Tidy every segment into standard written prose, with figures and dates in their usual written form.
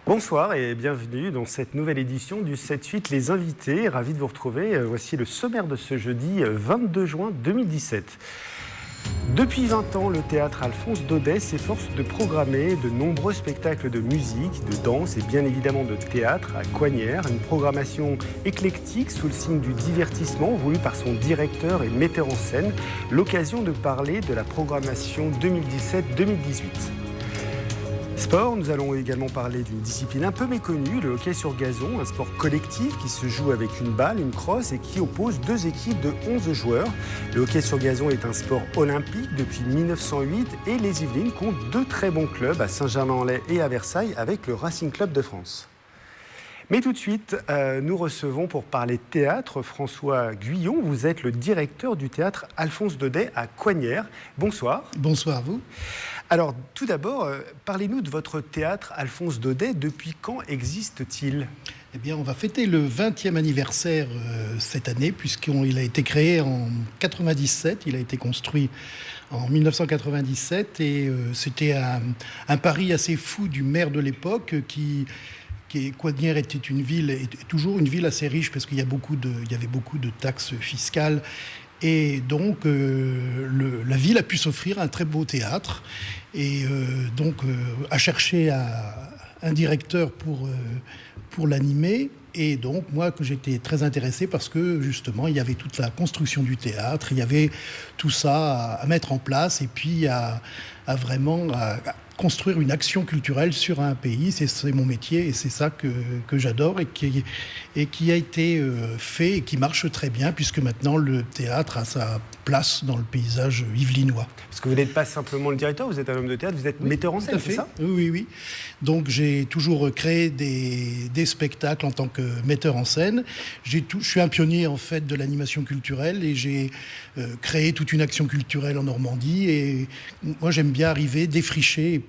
Bonsoir et bienvenue dans cette nouvelle édition du 7-8 Les Invités. Ravi de vous retrouver. Voici le sommaire de ce jeudi 22 juin 2017. Depuis 20 ans, le théâtre Alphonse Daudet s'efforce de programmer de nombreux spectacles de musique, de danse et bien évidemment de théâtre à Coignières. Une programmation éclectique sous le signe du divertissement voulu par son directeur et metteur en scène. L'occasion de parler de la programmation 2017-2018. Sport, nous allons également parler d'une discipline un peu méconnue, le hockey sur gazon, un sport collectif qui se joue avec une balle, une crosse et qui oppose deux équipes de 11 joueurs. Le hockey sur gazon est un sport olympique depuis 1908 et les Yvelines comptent deux très bons clubs à Saint-Germain-en-Laye et à Versailles avec le Racing Club de France. Mais tout de suite, nous recevons pour parler théâtre François Guyon. Vous êtes le directeur du théâtre Alphonse Daudet à Coignières. Bonsoir. Bonsoir à vous. Alors, tout d'abord, parlez-nous de votre théâtre Alphonse Daudet. Depuis quand existe-t-il ? Eh bien, on va fêter le 20e anniversaire cette année, puisqu'il a été créé en 1997. Il a été construit en 1997 et c'était un pari assez fou du maire de l'époque Coignières était une ville, et toujours une ville assez riche, parce qu'il y avait beaucoup de taxes fiscales. Et donc, la ville a pu s'offrir un très beau théâtre et a cherché un directeur pour l'animer. Et donc, moi, j'étais très intéressé parce que, justement, il y avait toute la construction du théâtre, il y avait tout ça à mettre en place et puis à construire une action culturelle sur un pays. C'est mon métier et c'est ça que j'adore et qui a été fait et qui marche très bien, puisque maintenant le théâtre a sa place dans le paysage yvelinois. Parce que vous n'êtes pas simplement le directeur, vous êtes un homme de théâtre, vous êtes metteur en scène, c'est ça ? Oui. Donc j'ai toujours créé des spectacles en tant que metteur en scène. Je suis un pionnier en fait de l'animation culturelle et j'ai créé toute une action culturelle en Normandie. Et moi j'aime bien arriver, défricher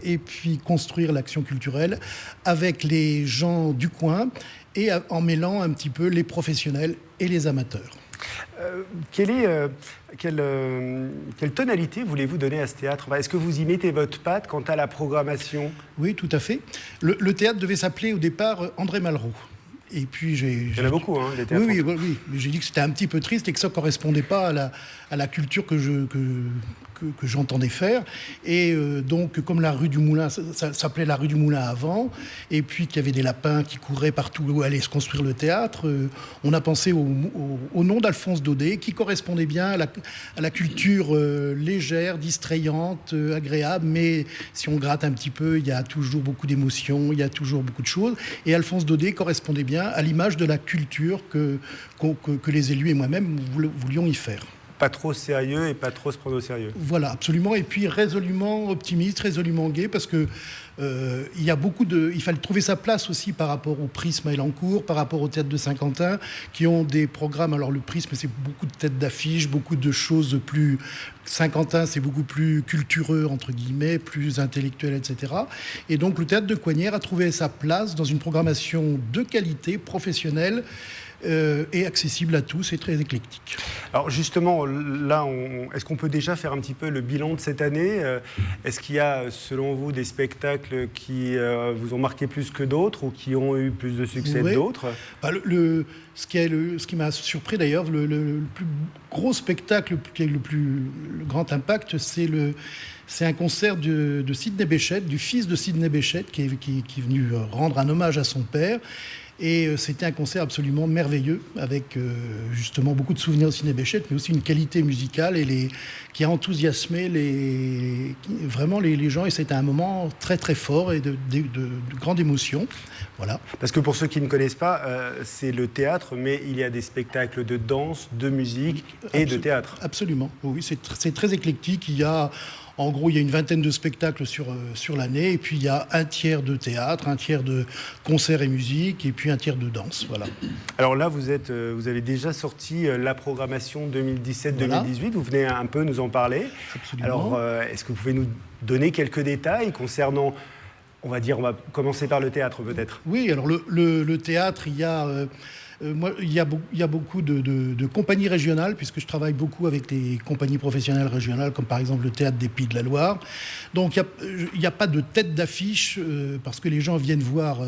et puis construire l'action culturelle avec les gens du coin et en mêlant un petit peu les professionnels et les amateurs. Quelle tonalité voulez-vous donner à ce théâtre ? Est-ce que vous y mettez votre patte quant à la programmation ? Oui, tout à fait. Le théâtre devait s'appeler au départ André Malraux. Et puis il y en a beaucoup, des théâtres. Oui. Mais j'ai dit que c'était un petit peu triste et que ça ne correspondait pas à la culture que j'entendais faire. Et donc, comme la rue du Moulin, ça s'appelait la rue du Moulin avant, et puis qu'il y avait des lapins qui couraient partout où allait se construire le théâtre, on a pensé au nom d'Alphonse Daudet, qui correspondait bien à la culture légère, distrayante, agréable, mais si on gratte un petit peu, il y a toujours beaucoup d'émotions, il y a toujours beaucoup de choses. Et Alphonse Daudet correspondait bien à l'image de la culture que les élus et moi-même voulions y faire. Pas trop sérieux et pas trop se prendre au sérieux. Voilà, absolument. Et puis résolument optimiste, résolument gai, parce que il fallait trouver sa place aussi par rapport au Prisme à Elancourt, par rapport au Théâtre de Saint-Quentin, qui ont des programmes. Alors le Prisme, c'est beaucoup de têtes d'affiches, beaucoup de choses plus... Saint-Quentin, c'est beaucoup plus cultureux, entre guillemets, plus intellectuel, etc. Et donc le Théâtre de Coignières a trouvé sa place dans une programmation de qualité, professionnelle, et accessible à tous et très éclectique. Alors justement, là, est-ce qu'on peut déjà faire un petit peu le bilan de cette année ? Est-ce qu'il y a, selon vous, des spectacles qui vous ont marqué plus que d'autres ou qui ont eu plus de succès que d'autres ? Ce qui m'a surpris d'ailleurs, le plus gros spectacle qui a eu le grand impact, c'est un concert de Sidney Bechet, du fils de Sidney Bechet, qui est venu rendre un hommage à son père. Et c'était un concert absolument merveilleux, avec justement beaucoup de souvenirs de Sidney Bechet, mais aussi une qualité musicale qui a enthousiasmé vraiment les gens. Et c'était un moment très très fort et de grande émotion. Voilà. Parce que pour ceux qui ne connaissent pas, c'est le théâtre, mais il y a des spectacles de danse, de musique et de théâtre. Absolument, oui, c'est très éclectique. En gros, il y a une vingtaine de spectacles sur l'année, et puis il y a un tiers de théâtre, un tiers de concerts et musique, et puis un tiers de danse. Voilà. Alors là, vous avez déjà sorti la programmation 2017-2018. Voilà. Vous venez un peu nous en parler. Absolument. Alors, est-ce que vous pouvez nous donner quelques détails concernant... On va commencer par le théâtre, peut-être. Oui, alors le théâtre, il y a Moi, il y a beaucoup de compagnies régionales, puisque je travaille beaucoup avec des compagnies professionnelles régionales, comme par exemple le Théâtre des Pays de la Loire. Donc, il n'y a pas de tête d'affiche, parce que les gens viennent voir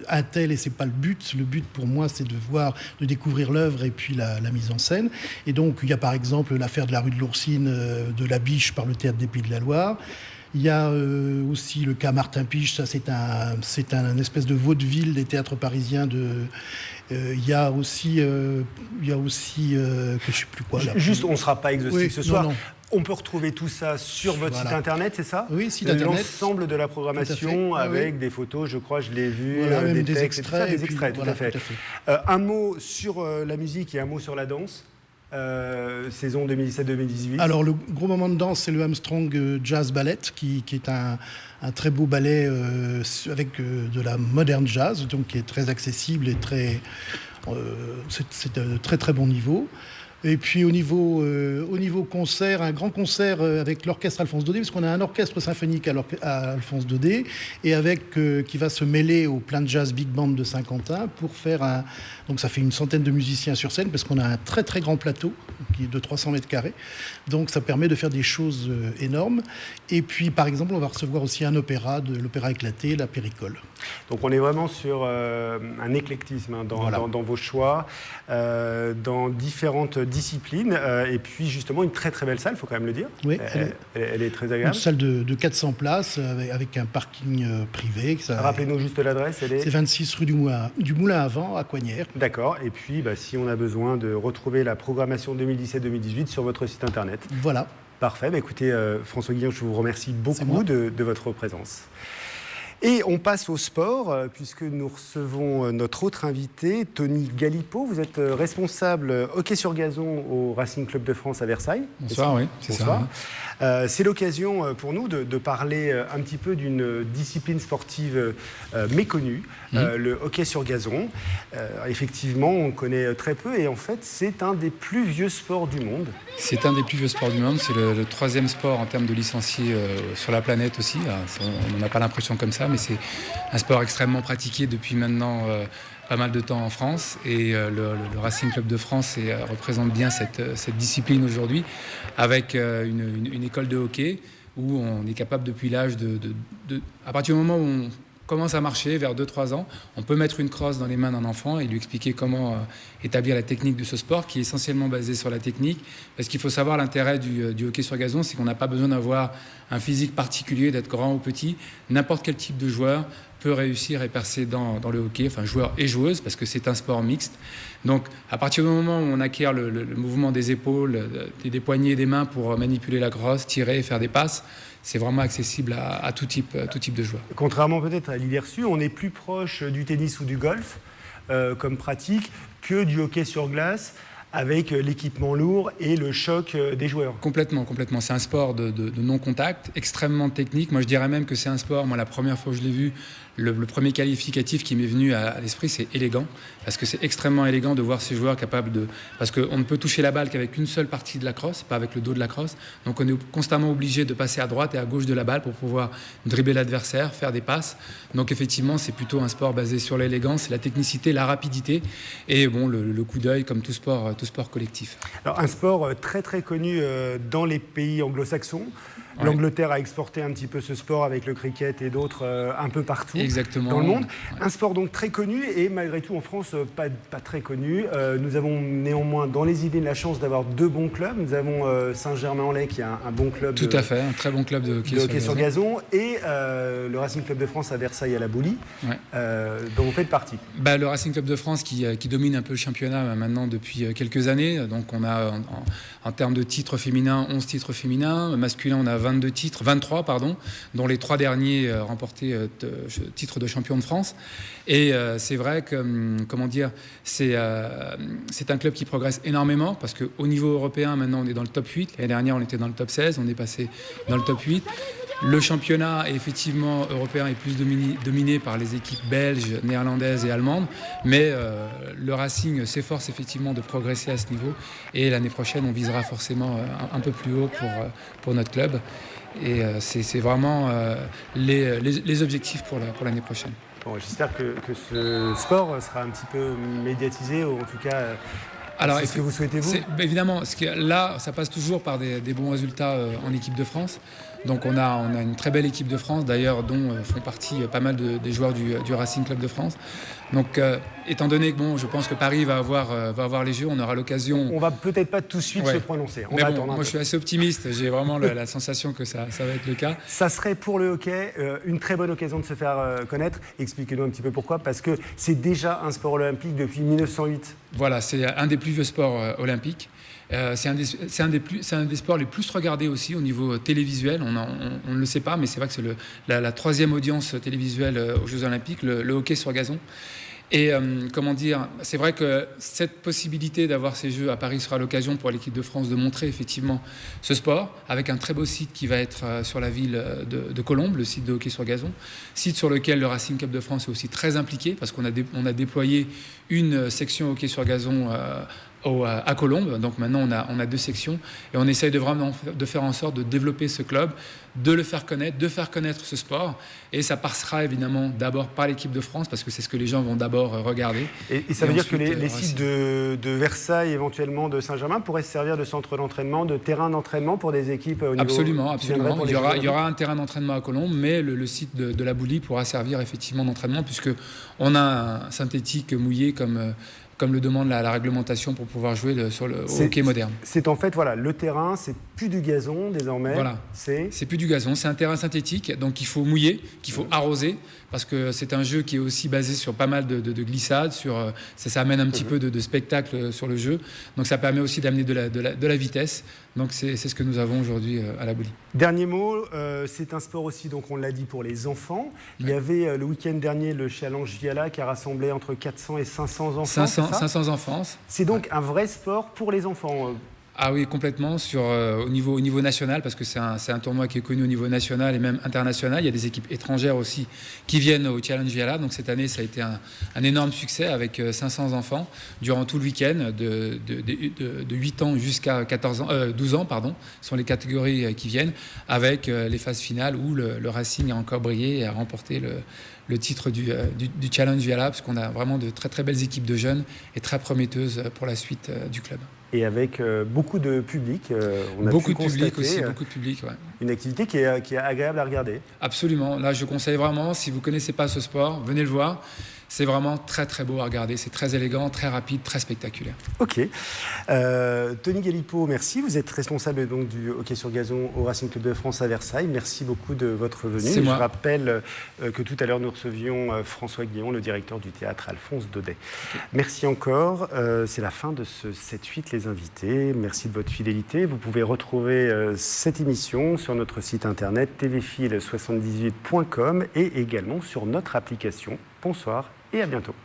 un tel, et c'est pas le but. Le but, pour moi, c'est de découvrir l'œuvre et puis la mise en scène. Et donc, il y a par exemple l'affaire de la rue de l'Oursine, de la Biche par le Théâtre des Pays de la Loire. Il y a aussi le cas Martin Piche, ça c'est un espèce de vaudeville des théâtres parisiens. Il y a aussi, que je sais plus quoi. Là. Juste, on ne sera pas exhaustif ce soir. Non. On peut retrouver tout ça sur votre site internet, c'est ça? Oui, site internet. L'ensemble de la programmation avec des photos, je crois, je l'ai vu, même des textes, extraits, des extraits, tout à fait. Un mot sur la musique et un mot sur la danse. Saison 2017-2018. Alors le gros moment de danse, c'est le Armstrong Jazz Ballet, qui est un très beau ballet avec de la modern jazz, donc qui est très accessible et c'est de très très bon niveau. Et puis au niveau concert, un grand concert avec l'orchestre Alphonse Daudet, parce qu'on a un orchestre symphonique à Alphonse Daudet, et qui va se mêler au Plein de Jazz Big Band de Saint-Quentin pour faire donc ça fait une centaine de musiciens sur scène, parce qu'on a un très très grand plateau qui est de 300 mètres carrés. Donc ça permet de faire des choses énormes. Et puis par exemple, on va recevoir aussi un opéra, de l'opéra éclaté, la Péricole. Donc on est vraiment sur un éclectisme dans vos choix, dans différentes disciplines, et puis justement une très très belle salle, il faut quand même le dire. Oui, elle est très agréable. Une salle de 400 places avec un parking privé. Rappelez-nous juste l'adresse. C'est 26 rue du Moulin à Vent à Coignères. D'accord, et puis si on a besoin de retrouver la programmation 2017-2018 sur votre site internet. Voilà. Parfait, écoutez François Guillon, je vous remercie beaucoup de votre présence. Et on passe au sport, puisque nous recevons notre autre invité, Tony Galipeau. Vous êtes responsable hockey sur gazon au Racing Club de France à Versailles. Bonsoir, oui, c'est ça. C'est l'occasion pour nous de parler un petit peu d'une discipline sportive méconnue, le hockey sur gazon. Effectivement, on connaît très peu et en fait, c'est un des plus vieux sports du monde. C'est un des plus vieux sports du monde. C'est le troisième sport en termes de licenciés sur la planète aussi. On n'a pas l'impression comme ça, mais c'est un sport extrêmement pratiqué depuis maintenant pas mal de temps en France. Et le Racing Club de France représente bien cette discipline aujourd'hui, avec une école de hockey où on est capable depuis l'âge à partir du moment où on commence à marcher, vers 2-3 ans, on peut mettre une crosse dans les mains d'un enfant et lui expliquer comment établir la technique de ce sport, qui est essentiellement basé sur la technique. Parce qu'il faut savoir, l'intérêt du hockey sur gazon, c'est qu'on n'a pas besoin d'avoir un physique particulier, d'être grand ou petit. N'importe quel type de joueur peut réussir et percer dans le hockey, enfin joueur et joueuse, parce que c'est un sport mixte. Donc à partir du moment où on acquiert le mouvement des épaules, des poignets et des mains pour manipuler la crosse, tirer et faire des passes, c'est vraiment accessible à tout type de joueur. Contrairement peut-être à l'idée reçue, on est plus proche du tennis ou du golf comme pratique que du hockey sur glace, avec l'équipement lourd et le choc des joueurs. Complètement. C'est un sport de non-contact, extrêmement technique. Moi, je dirais même que c'est un sport, la première fois que je l'ai vu, le premier qualificatif qui m'est venu à l'esprit, c'est élégant. Parce que c'est extrêmement élégant de voir ces joueurs capables de... Parce qu'on ne peut toucher la balle qu'avec une seule partie de la crosse, pas avec le dos de la crosse. Donc on est constamment obligé de passer à droite et à gauche de la balle pour pouvoir dribbler l'adversaire, faire des passes. Donc effectivement, c'est plutôt un sport basé sur l'élégance, la technicité, la rapidité et le coup d'œil comme tout sport collectif. Alors un sport très très connu dans les pays anglo-saxons. Ouais. L'Angleterre a exporté un petit peu ce sport avec le cricket et d'autres un peu partout. Exactement. Dans le monde. Ouais. Un sport donc très connu et malgré tout en France pas très connu. Nous avons néanmoins dans les idées la chance d'avoir 2 bons clubs. Nous avons Saint-Germain-en-Laye qui est un bon club. Tout à fait, un très bon club de hockey sur gazon et le Racing Club de France à Versailles à la Boulie, dont vous faites partie. Le Racing Club de France qui domine un peu le championnat maintenant depuis quelques années. Donc on a en termes de titres féminins 11 titres féminins, masculins on a 23 dont les 3 derniers remportés titre de champion de France. Et c'est vrai que, c'est un club qui progresse énormément parce qu'au niveau européen, maintenant, on est dans le top 8. L'année dernière, on était dans le top 16. On est passé dans le top 8. Le championnat, effectivement, européen est plus dominé par les équipes belges, néerlandaises et allemandes. Mais le Racing s'efforce effectivement de progresser à ce niveau. Et l'année prochaine, on visera forcément un peu plus haut pour notre club. Et c'est vraiment les objectifs pour l'année prochaine. Bon, j'espère que ce sport sera un petit peu médiatisé, ou en tout cas, c'est ce que vous souhaitez, vous? Évidemment, là, ça passe toujours par des bons résultats en équipe de France. Donc on a une très belle équipe de France, d'ailleurs, dont font partie pas mal des joueurs du Racing Club de France. Donc, étant donné que je pense que Paris va avoir les Jeux, on aura l'occasion. On va peut-être pas tout de suite se prononcer. On va attendre un peu. Moi, je suis assez optimiste. J'ai vraiment la sensation que ça va être le cas. Ça serait pour le hockey une très bonne occasion de se faire connaître. Expliquez-nous un petit peu pourquoi. Parce que c'est déjà un sport olympique depuis 1908. Voilà, c'est un des plus vieux sports olympiques. C'est un des sports les plus regardés aussi au niveau télévisuel. On ne le sait pas, mais c'est vrai que c'est la troisième audience télévisuelle aux Jeux Olympiques, le hockey sur gazon. Et c'est vrai que cette possibilité d'avoir ces Jeux à Paris sera l'occasion pour l'équipe de France de montrer effectivement ce sport, avec un très beau site qui va être sur la ville de Colombes, le site de hockey sur gazon, site sur lequel le Racing Club de France est aussi très impliqué, parce qu'on a déployé une section hockey sur gazon à Colombes. Donc maintenant on a 2 sections et on essaye de faire en sorte de développer ce club, de le faire connaître, de faire connaître ce sport, et ça passera évidemment d'abord par l'équipe de France, parce que c'est ce que les gens vont d'abord regarder. Et ça veut dire que les sites de Versailles, éventuellement de Saint-Germain, pourraient se servir de centre d'entraînement, de terrain d'entraînement pour des équipes au niveau... Absolument. Il y aura un terrain d'entraînement à Colombes, mais le site de la Boulie pourra servir effectivement d'entraînement, puisque on a un synthétique mouillé comme le demande la réglementation pour pouvoir jouer sur le hockey moderne. C'est en fait, le terrain, c'est plus du gazon désormais. Voilà, c'est plus du gazon, c'est un terrain synthétique, donc il faut mouiller, qu'il faut arroser, parce que c'est un jeu qui est aussi basé sur pas mal de glissades, ça amène un petit peu de spectacle sur le jeu, donc ça permet aussi d'amener de la vitesse, donc c'est ce que nous avons aujourd'hui à la Boulie. Dernier mot, c'est un sport aussi, donc on l'a dit, pour les enfants. Il y avait le week-end dernier le Challenge Viala qui a rassemblé entre 400 et 500 enfants. 500 enfants. C'est donc un vrai sport pour les enfants. Ah oui, complètement, au niveau national, parce que c'est un tournoi qui est connu au niveau national et même international. Il y a des équipes étrangères aussi qui viennent au Challenge Viala. Donc cette année, ça a été un énorme succès avec 500 enfants durant tout le week-end, de 8 ans jusqu'à 12 ans, sont les catégories qui viennent, avec les phases finales où le Racing a encore brillé et a remporté le titre du Challenge Viala, parce qu'on a vraiment de très très belles équipes de jeunes et très prometteuses pour la suite du club. Et avec beaucoup de public. Beaucoup de public, ouais. Une activité qui est agréable à regarder. Absolument. Là, je conseille vraiment, si vous ne connaissez pas ce sport, venez le voir. C'est vraiment très très beau à regarder, c'est très élégant, très rapide, très spectaculaire. Ok. Tony Galipeau, merci. Vous êtes responsable donc du hockey sur gazon au Racing Club de France à Versailles. Merci beaucoup de votre venue. C'est moi. Je rappelle que tout à l'heure nous recevions François Guillon, le directeur du théâtre Alphonse Daudet. Okay. Merci encore. C'est la fin de ce 7-8 les invités. Merci de votre fidélité. Vous pouvez retrouver cette émission sur notre site internet tvfil78.com et également sur notre application. Bonsoir et à bientôt.